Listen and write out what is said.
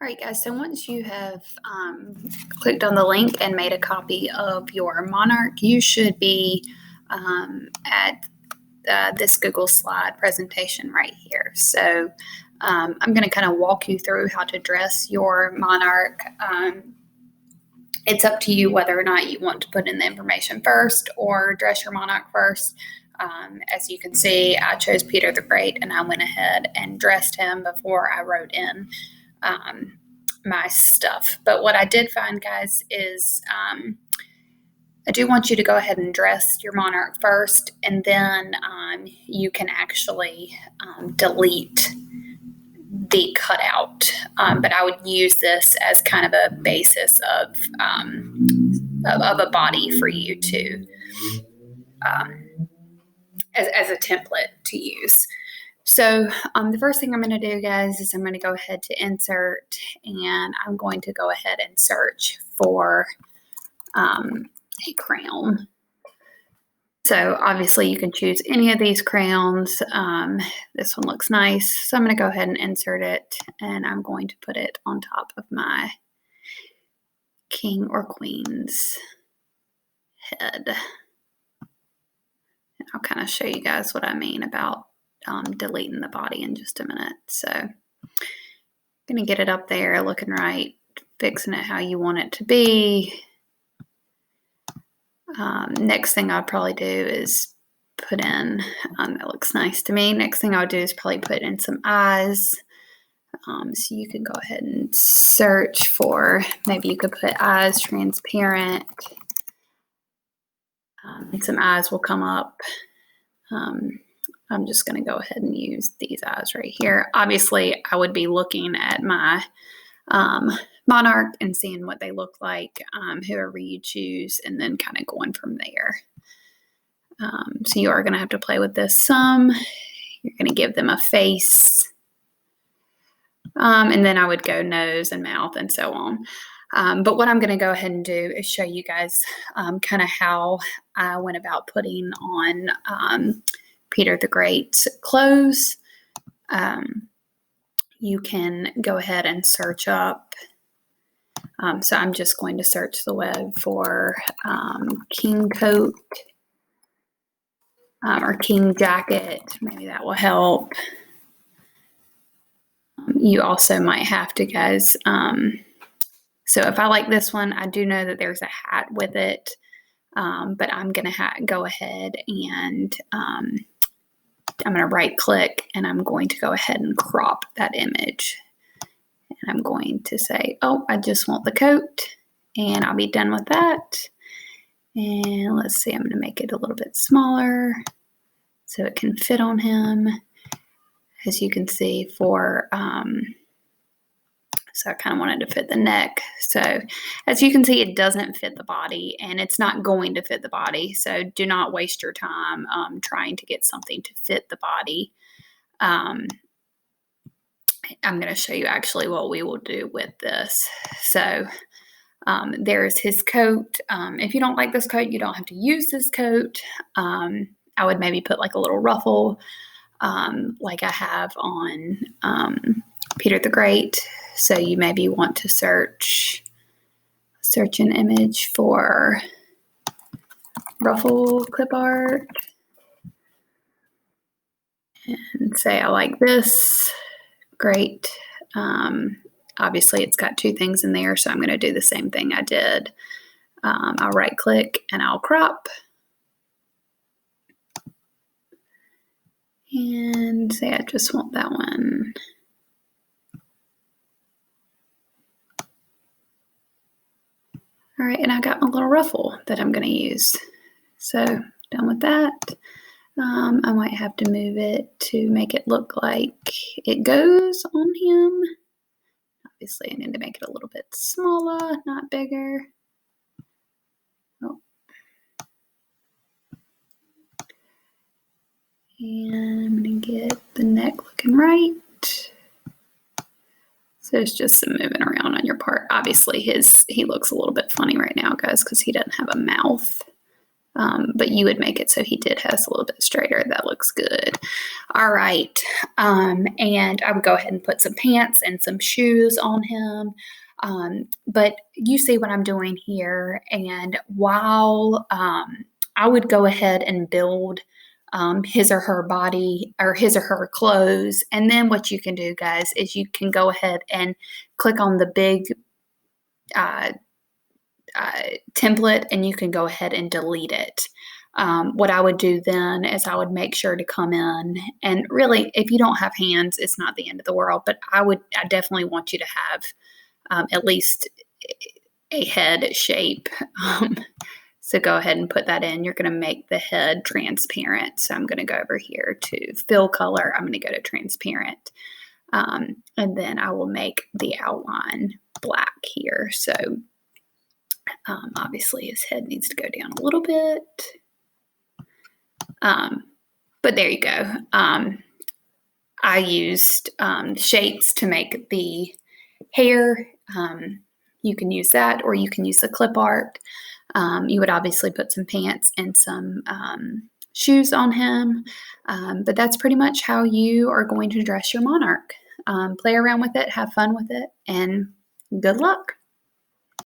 All right, guys, so once you have clicked on the link and made a copy of your Monarch, you should be at this Google slide presentation right here. So I'm going to kind of walk you through how to dress your Monarch. It's up to you whether or not you want to put in the information first or dress your Monarch first. As you can see, I chose Peter the Great, and I went ahead and dressed him before I wrote in my stuff. But what I did find, guys, is I do want you to go ahead and dress your Monarch first, and then you can actually delete the cutout. But I would use this as kind of a basis of a body for you to as a template to use. So the first thing I'm going to do, guys, is I'm going to go ahead to insert, and I'm going to go ahead and search for a crown. So obviously you can choose any of these crowns. This one looks nice. So I'm going to go ahead and insert it, and I'm going to put it on top of my king or queen's head. And I'll kind of show you guys what I mean about deleting the body in just a minute. So I'm going to get it up there looking right, fixing it how you want it to be. Next thing I'll probably do is put in, that looks nice to me. Next thing I'll do is probably put in some eyes. So you can go ahead and search for, maybe you could put eyes transparent. And some eyes will come up. I'm just going to go ahead and use these eyes right here. Obviously, I would be looking at my Monarch and seeing what they look like, whoever you choose, and then kind of going from there. So you are going to have to play with this some. You're going to give them a face. And then I would go nose and mouth and so on. But what I'm going to go ahead and do is show you guys kind of how I went about putting on Peter the Great's clothes. You can go ahead and search up. So I'm just going to search the web for king coat or king jacket. Maybe that will help. You also might have to, guys. So if I like this one, I do know that there's a hat with it. But I'm going to go ahead and I'm going to right click, and I'm going to go ahead and crop that image. And I'm going to say, oh, I just want the coat, and I'll be done with that. And let's see, I'm going to make it a little bit smaller so it can fit on him. As you can see, so I kind of wanted to fit the neck. So as you can see, it doesn't fit the body, and it's not going to fit the body. So do not waste your time trying to get something to fit the body. I'm going to show you actually what we will do with this. So there's his coat. If you don't like this coat, you don't have to use this coat. I would maybe put like a little ruffle like I have on Peter the Great. So you maybe want to search an image for ruffle clip art and say, I like this. Great. Obviously it's got two things in there, so I'm going to do the same thing I did. I'll right click and I'll crop. And say I just want that one. All right, and I got my little ruffle that I'm going to use. So done with that. I might have to move it to make it look like it goes on him. Obviously, I need to make it a little bit smaller, not bigger. Oh. And I'm going to get the neck looking right. So it's just some moving around on your part. Obviously, he looks a little bit funny right now, guys, because he doesn't have a mouth. But you would make it so he did has a little bit straighter. That looks good. All right. And I would go ahead and put some pants and some shoes on him. But you see what I'm doing here. And while I would go ahead and build his or her body or his or her clothes. And then what you can do, guys, is you can go ahead and click on the big template and you can go ahead and delete it. What I would do then is I would make sure to come in, and really, if you don't have hands, it's not the end of the world, but I definitely want you to have at least a head shape. So go ahead and put that in. You're going to make the head transparent. So I'm going to go over here to fill color. I'm going to go to transparent. And then I will make the outline black here. So obviously his head needs to go down a little bit. But there you go. I used shapes to make the hair. You can use that, or you can use the clip art. You would obviously put some pants and some shoes on him. But that's pretty much how you are going to dress your Monarch. Play around with it, have fun with it, and good luck.